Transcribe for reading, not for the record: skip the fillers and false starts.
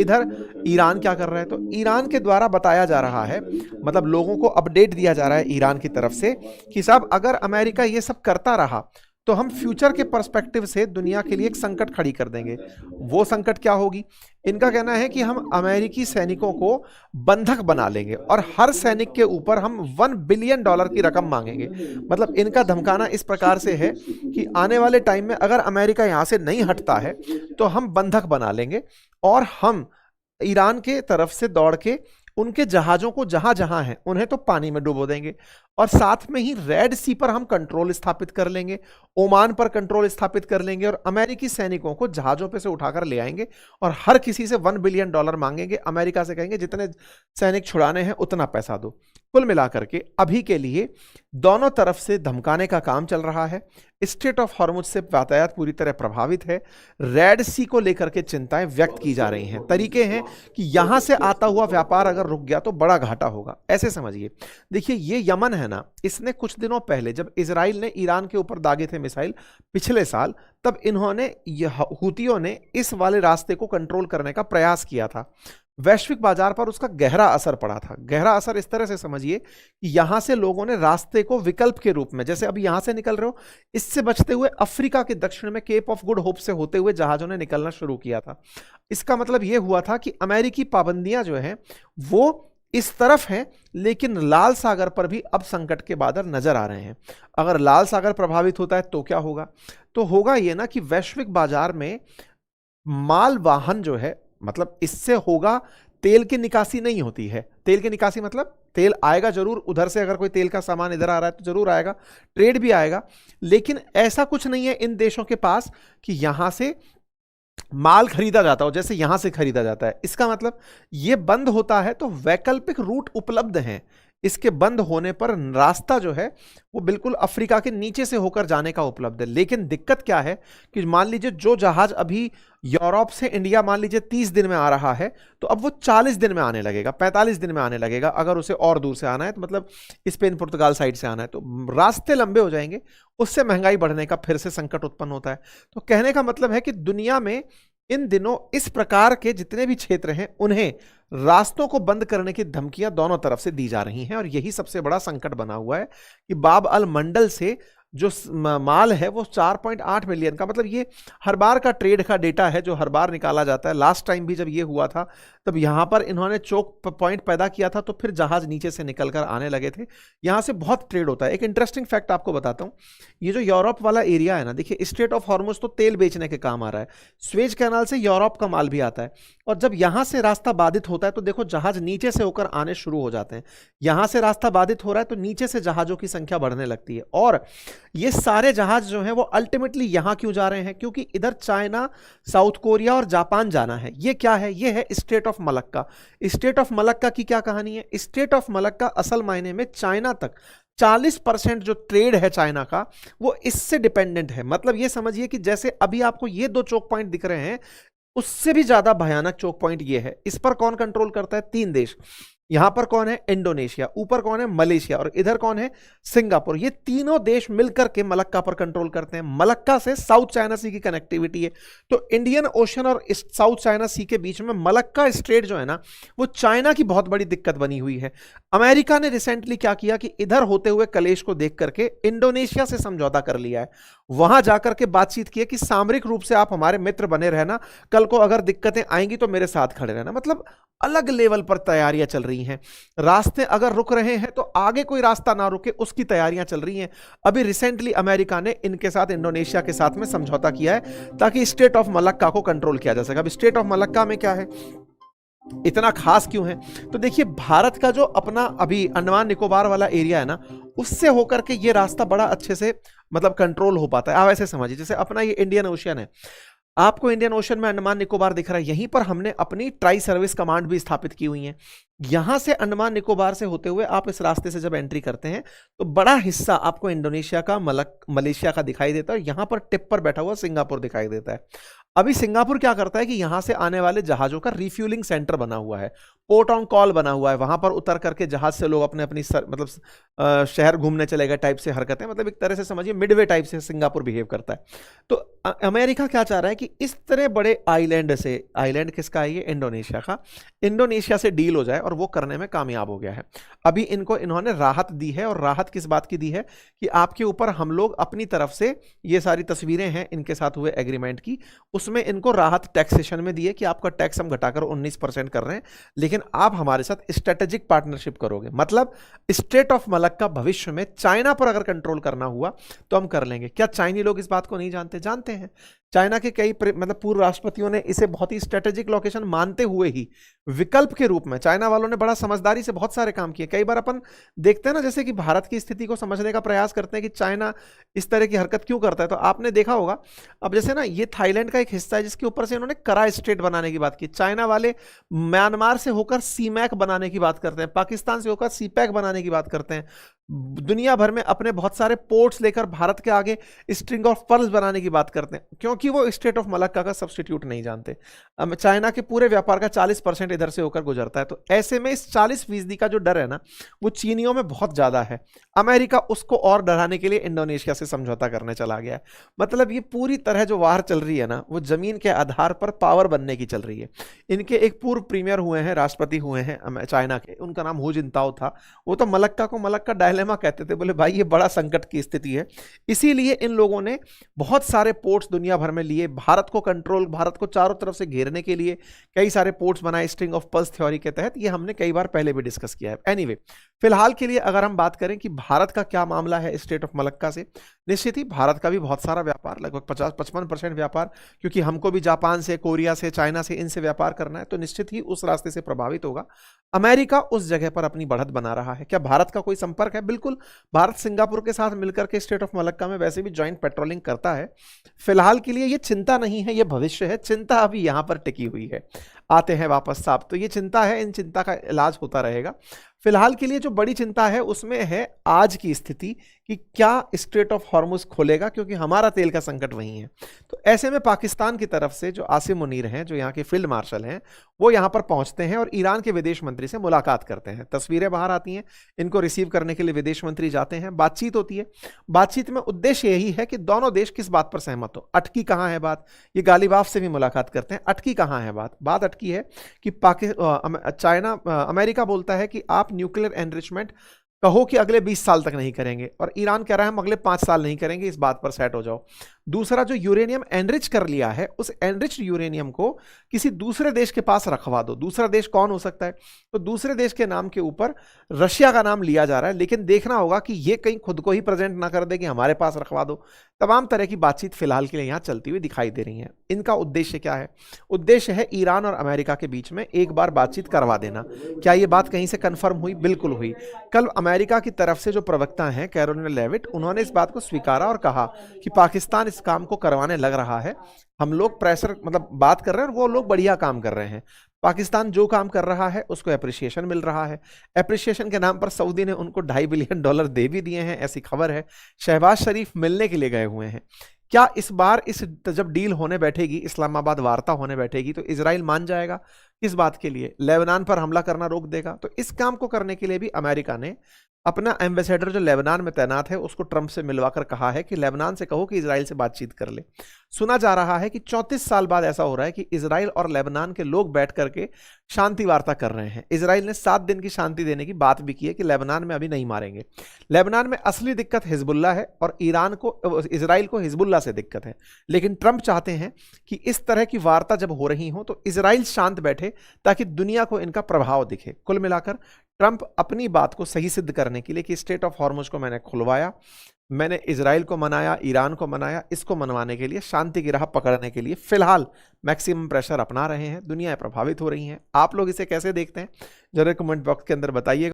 इधर ईरान क्या कर रहा है, तो ईरान के द्वारा बताया जा रहा है, मतलब लोगों को अपडेट दिया जा रहा है ईरान की तरफ से कि साहब अगर अमेरिका ये सब करता रहा तो हम फ्यूचर के पर्सपेक्टिव से दुनिया के लिए एक संकट खड़ी कर देंगे। वो संकट क्या होगी? इनका कहना है कि हम अमेरिकी सैनिकों को बंधक बना लेंगे और हर सैनिक के ऊपर हम $1 बिलियन की रकम मांगेंगे। मतलब इनका धमकाना इस प्रकार से है कि आने वाले टाइम में अगर अमेरिका यहां से नहीं हटता है तो हम बंधक बना लेंगे और हम ईरान के तरफ से दौड़ के उनके जहाजों को जहां जहां हैं उन्हें तो पानी में डुबो देंगे और साथ में ही रेड सी पर हम कंट्रोल स्थापित कर लेंगे, ओमान पर कंट्रोल स्थापित कर लेंगे और अमेरिकी सैनिकों को जहाजों पे से उठाकर ले आएंगे और हर किसी से $1 बिलियन मांगेंगे। अमेरिका से कहेंगे जितने सैनिक छुड़ाने हैं उतना पैसा दो। कुल मिलाकर के अभी के लिए दोनों तरफ से धमकाने का काम चल रहा है। स्ट्रेट ऑफ हॉर्मुज से यातायात पूरी तरह प्रभावित है। रेड सी को लेकर के चिंताएं व्यक्त की जा रही हैं। तरीके हैं कि यहां से आता हुआ व्यापार अगर रुक गया तो बड़ा घाटा होगा, ऐसे समझिए। देखिए ये यमन है ना, इसने कुछ दिनों पहले जब इजराइल ने ईरान के ऊपर दागे थे मिसाइल पिछले साल, तब इन्होंने हुतियों ने इस वाले रास्ते को कंट्रोल करने का प्रयास किया था। वैश्विक बाजार पर उसका गहरा असर पड़ा था। गहरा असर इस तरह से समझिए कि यहां से लोगों ने रास्ते को विकल्प के रूप में, जैसे अभी यहां से निकल रहे हो, इससे बचते हुए अफ्रीका के दक्षिण में केप ऑफ गुड होप से होते हुए जहाजों ने निकलना शुरू किया था। इसका मतलब यह हुआ था कि अमेरिकी पाबंदियां जो हैं वो इस तरफ हैं, लेकिन लाल सागर पर भी अब संकट के बादल नजर आ रहे हैं। अगर लाल सागर प्रभावित होता है तो क्या होगा? तो होगा यह ना कि वैश्विक बाजार में माल वाहन जो है, मतलब इससे होगा, तेल की निकासी नहीं होती है। तेल की निकासी मतलब तेल आएगा जरूर, उधर से अगर कोई तेल का सामान इधर आ रहा है तो जरूर आएगा, ट्रेड भी आएगा, लेकिन ऐसा कुछ नहीं है इन देशों के पास कि यहां से माल खरीदा जाता हो जैसे यहां से खरीदा जाता है। इसका मतलब ये बंद होता है तो वैकल्पिक रूट उपलब्ध हैं। इसके बंद होने पर रास्ता जो है वो बिल्कुल अफ्रीका के नीचे से होकर जाने का उपलब्ध है। लेकिन दिक्कत क्या है कि मान लीजिए जो जहाज अभी यूरोप से इंडिया मान लीजिए 30 दिन में आ रहा है, तो अब वो 40 दिन में आने लगेगा, 45 दिन में आने लगेगा। अगर उसे और दूर से आना है तो मतलब स्पेन पुर्तगाल साइड से आना है तो रास्ते लंबे हो जाएंगे, उससे महंगाई बढ़ने का फिर से संकट उत्पन्न होता है। तो कहने का मतलब है कि दुनिया में इन दिनों इस प्रकार के जितने भी क्षेत्र हैं उन्हें रास्तों को बंद करने की धमकियां दोनों तरफ से दी जा रही हैं और यही सबसे बड़ा संकट बना हुआ है कि बाब अल मंडल से जो माल है वो 4.8 मिलियन का, मतलब ये हर बार का ट्रेड का डेटा है जो हर बार निकाला जाता है। लास्ट टाइम भी जब ये हुआ था तब यहां पर इन्होंने चोक पॉइंट पैदा किया था तो फिर जहाज नीचे से निकलकर आने लगे थे। यहां से बहुत ट्रेड होता है। एक इंटरेस्टिंग फैक्ट आपको बताता हूं, ये जो यूरोप वाला एरिया है ना, देखिए स्ट्रेट ऑफ हॉर्मुज तो तेल बेचने के काम आ रहा है, स्वेज कैनाल से यूरोप का माल भी आता है और जब यहां से रास्ता बाधित होता है तो देखो जहाज नीचे से होकर आने शुरू हो जाते हैं। यहां से रास्ता बाधित हो रहा है तो नीचे से जहाजों की संख्या बढ़ने लगती है और ये सारे जहाज जो हैं वो अल्टीमेटली यहां क्यों जा रहे हैं? क्योंकि इधर चाइना, साउथ कोरिया और जापान जाना है। ये क्या है? ये है straight of Malacca. Straight of Malacca की क्या कहानी है? स्ट्रेट ऑफ मलक्का असल मायने में चाइना तक 40% जो ट्रेड है चाइना का वो इससे डिपेंडेंट है। मतलब ये समझिए कि जैसे अभी आपको ये 2 चोक पॉइंट दिख रहे हैं, उससे भी ज्यादा भयानक चोक पॉइंट ये है। इस पर कौन कंट्रोल करता है? 3 देश। यहां पर कौन है? इंडोनेशिया, ऊपर कौन है? मलेशिया, और इधर कौन है? सिंगापुर। ये तीनों देश मिलकर के मलक्का पर कंट्रोल करते हैं। मलक्का से साउथ चाइना सी की कनेक्टिविटी है, तो इंडियन ओशन और साउथ चाइना सी के बीच में मलक्का स्ट्रेट जो है ना वो चाइना की बहुत बड़ी दिक्कत बनी हुई है। अमेरिका ने रिसेंटली क्या किया कि इधर होते हुए कलेश को देख करके इंडोनेशिया से समझौता कर लिया है। वहां जाकर के बातचीत की है कि सामरिक रूप से आप हमारे मित्र बने रहना, कल को अगर दिक्कतें आएंगी तो मेरे साथ खड़े रहना। मतलब अलग लेवल पर तैयारियां चल रही हैं। रास्ते अगर रुक रहे हैं तो आगे कोई रास्ता ना रुके उसकी तैयारियां चल रही हैं। अभी रिसेंटली अमेरिका ने इनके साथ, इंडोनेशिया के साथ में समझौता किया है ताकि स्टेट ऑफ मलक्का को कंट्रोल किया जा सके। अब स्टेट ऑफ मलक्का में क्या है, इतना खास क्यों है? तो देखिए भारत का जो अपना अभी अंडमान निकोबार वाला एरिया है ना, उससे होकर के ये रास्ता बड़ा अच्छे से मतलब कंट्रोल हो पाता है। आप ऐसे समझिए जैसे अपना ये इंडियन ओशियन है, आपको इंडियन ओशन में अंडमान निकोबार दिख रहा है, यहीं पर हमने अपनी ट्राई सर्विस कमांड भी स्थापित की हुई है। यहां से अंडमान निकोबार से होते हुए आप इस रास्ते से जब एंट्री करते हैं तो बड़ा हिस्सा आपको इंडोनेशिया का, मलेशिया का दिखाई देता है और यहां पर टिप पर बैठा हुआ सिंगापुर दिखाई देता है। अभी सिंगापुर क्या करता है कि यहां से आने वाले जहाजों का रिफ्यूलिंग सेंटर बना हुआ है, पोर्ट ऑन कॉल बना हुआ है, वहां पर उतर करके जहाज से लोग अपने अपनी मतलब शहर घूमने चले गए टाइप से हरकतें, मतलब एक तरह से समझिए मिडवे टाइप से सिंगापुर बिहेव करता है। तो अमेरिका क्या चाह रहा है कि इस तरह बड़े आइलैंड से, आइलैंड किसका है ये, इंडोनेशिया का, इंडोनेशिया से डील हो जाए, और वो करने में कामयाब हो गया है। अभी इन्होंने राहत दी है, और राहत किस बात की दी है कि आपके ऊपर हम लोग अपनी तरफ से, ये सारी तस्वीरें हैं इनके साथ हुए एग्रीमेंट की, उसमें इनको राहत टैक्सेशन में दी है कि आपका टैक्स हम घटाकर 19% कर रहे हैं, लेकिन आप हमारे साथ स्ट्रेटेजिक पार्टनरशिप करोगे। मतलब स्टेट ऑफ मलक्का भविष्य में चाइना पर अगर कंट्रोल करना हुआ तो हम कर लेंगे। क्या चाइनी लोग इस बात को नहीं जानते? जानते हैं। चाइना के कई मतलब पूर्व राष्ट्रपतियों ने इसे बहुत ही स्ट्रेटेजिक लोकेशन मानते हुए ही विकल्प के रूप में, चाइना वालों ने बड़ा समझदारी से बहुत सारे काम किए। कई बार अपन देखते हैं ना, जैसे कि भारत की स्थिति को समझने का प्रयास करते हैं कि चाइना इस तरह की हरकत क्यों करता है, तो आपने देखा होगा, अब जैसे ना ये थाईलैंड का एक हिस्सा है जिसके ऊपर से इन्होंने करा स्टेट बनाने की बात की। चाइना वाले म्यांमार से होकर सीमैक बनाने की बात करते हैं, पाकिस्तान से होकर सीपैक बनाने की बात करते हैं, दुनिया भर में अपने बहुत सारे पोर्ट्स लेकर भारत के आगे स्ट्रिंग ऑफ पर्ल्स बनाने की बात करते हैं, क्योंकि वो स्टेट ऑफ मलक्का का सब्स्टिट्यूट नहीं जानते। चाइना के पूरे व्यापार का 40% इधर से होकर गुजरता है। तो ऐसे में इस 40% का जो डर है ना, वो चीनियों में बहुत ज्यादा है। अमेरिका उसको और डराने के लिए इंडोनेशिया से समझौता करने चला गया है। मतलब ये पूरी तरह जो वार चल रही है ना, वो जमीन के आधार पर पावर बनने की चल रही है। इनके एक पूर्व प्रीमियर हुए हैं, राष्ट्रपति हुए हैं चाइना के, उनका नाम हु जिनताओ था। वो तो मलक्का को मलक्का डायलेमा कहते थे, बोले भाई ये बड़ा संकट की स्थिति है। इसीलिए इन लोगों ने बहुत सारे पोर्ट्स दुनिया भर में लिए, भारत को कंट्रोल, भारत को चारों तरफ से घेरने के लिए कई सारे पोर्ट्स बनाए स्ट्रिंग ऑफ पर्ल्स थ्योरी के तहत। ये हमने कई बार पहले भी डिस्कस किया है। एनीवे, फिलहाल के लिए अगर हम बात करें कि भारत का क्या मामला है स्टेट ऑफ मलक्का से, निश्चित ही भारत का भी बहुत सारा व्यापार, लगभग 50-55% व्यापार, क्योंकि हमको भी जापान से, कोरिया से, चाइना से, इनसे व्यापार करना है, तो निश्चित ही उस रास्ते से प्रभावित होगा। अमेरिका उस जगह पर अपनी बढ़त बना रहा है। क्या भारत का कोई संपर्क है? बिल्कुल, भारत सिंगापुर के साथ मिलकर के स्टेट ऑफ मलक्का में वैसे भी ज्वाइंट पेट्रोलिंग करता है। फिलहाल के लिए ये चिंता नहीं है, ये भविष्य है। चिंता अभी यहां पर टिकी हुई है। आते हैं वापस साहब, तो ये चिंता है, इन चिंता का इलाज होता रहेगा। फिलहाल के लिए जो बड़ी चिंता है उसमें है आज की स्थिति कि क्या स्ट्रेट ऑफ हॉर्मुज खोलेगा, क्योंकि हमारा तेल का संकट वहीं है। तो ऐसे में पाकिस्तान की तरफ से जो आसिम मुनीर हैं, जो यहाँ के फील्ड मार्शल हैं, वो यहाँ पर पहुंचते हैं और ईरान के विदेश मंत्री से मुलाकात करते हैं। तस्वीरें बाहर आती हैं, इनको रिसीव करने के लिए विदेश मंत्री जाते हैं, बातचीत होती है। बातचीत में उद्देश्य यही है कि दोनों देश किस बात पर सहमत हो। अटकी कहाँ है बात? ये गालिबाफ से भी मुलाकात करते हैं। अटकी कहाँ है बात? बात अटकी है कि अमेरिका बोलता है कि आप न्यूक्लियर एनरिचमेंट कहो कि अगले 20 साल तक नहीं करेंगे, और ईरान कह रहा है हम अगले 5 साल नहीं करेंगे, इस बात पर सेट हो जाओ। दूसरा, जो यूरेनियम एनरिच कर लिया है, उस एनरिच यूरेनियम को किसी दूसरे देश के पास रखवा दो। दूसरा देश कौन हो सकता है? तो दूसरे देश के नाम के ऊपर रशिया का नाम लिया जा रहा है, लेकिन देखना होगा कि ये कहीं खुद को ही प्रेजेंट ना कर दे कि हमारे पास रखवा दो। तमाम तरह की बातचीत फिलहाल के लिए यहां चलती हुई दिखाई दे रही है। इनका उद्देश्य क्या है? उद्देश्य है ईरान और अमेरिका के बीच में एक बार बातचीत करवा देना। क्या ये बात कहीं से कंफर्म हुई? बिल्कुल हुई। कल अमेरिका की तरफ से जो प्रवक्ता हैं कैरोलिना लेविट, उन्होंने इस बात को स्वीकारा और कहा कि पाकिस्तान इस काम को करवाने लग रहा है। हम लोग प्रेशर, मतलब बात कर रहे हैं और वो लोग बढ़िया काम कर रहे हैं। पाकिस्तान जो काम कर रहा है उसको एप्रिसिएशन मिल रहा है। एप्रिसिएशन के नाम पर सऊदी ने उनको $2.5 बिलियन दे भी दिए हैं, ऐसी खबर है। शहबाज शरीफ मिलने के लिए गए हुए हैं। क्या इस बार जब डील होने बैठेगी, इस्लामाबाद वार्ता होने बैठेगी, तो इजराइल मान जाएगा? किस बात के लिए? लेबनान पर हमला करना रोक देगा। तो इस काम को करने के लिए भी अमेरिका ने अपना एम्बेसडर जो लेबनान में तैनात है उसको ट्रंप से मिलवाकर कहा है कि लेबनान से कहो कि इजराइल से बातचीत कर ले। सुना जा रहा है कि 34 साल बाद ऐसा हो रहा है कि इजराइल और लेबनान के लोग बैठ करके शांति वार्ता कर रहे हैं। इजराइल ने 7 दिन की शांति देने की बात भी की है कि लेबनान में अभी नहीं मारेंगे। लेबनान में असली दिक्कत हिजबुल्ला है और इजराइल को हिजबुल्ला से दिक्कत है। लेकिन ट्रंप चाहते हैं कि इस तरह की वार्ता जब हो रही हो तो इजराइल शांत बैठे ताकि दुनिया को इनका प्रभाव दिखे। कुल मिलाकर ट्रंप अपनी बात को सही सिद्ध करने के लिए कि स्टेट ऑफ हॉर्मुज को मैंने खुलवाया, मैंने इजराइल को मनाया, ईरान को मनाया, इसको मनवाने के लिए, शांति की राह पकड़ने के लिए फिलहाल मैक्सिमम प्रेशर अपना रहे हैं। दुनिया प्रभावित हो रही हैं। आप लोग इसे कैसे देखते हैं जरूर कमेंट बॉक्स के अंदर बताइएगा।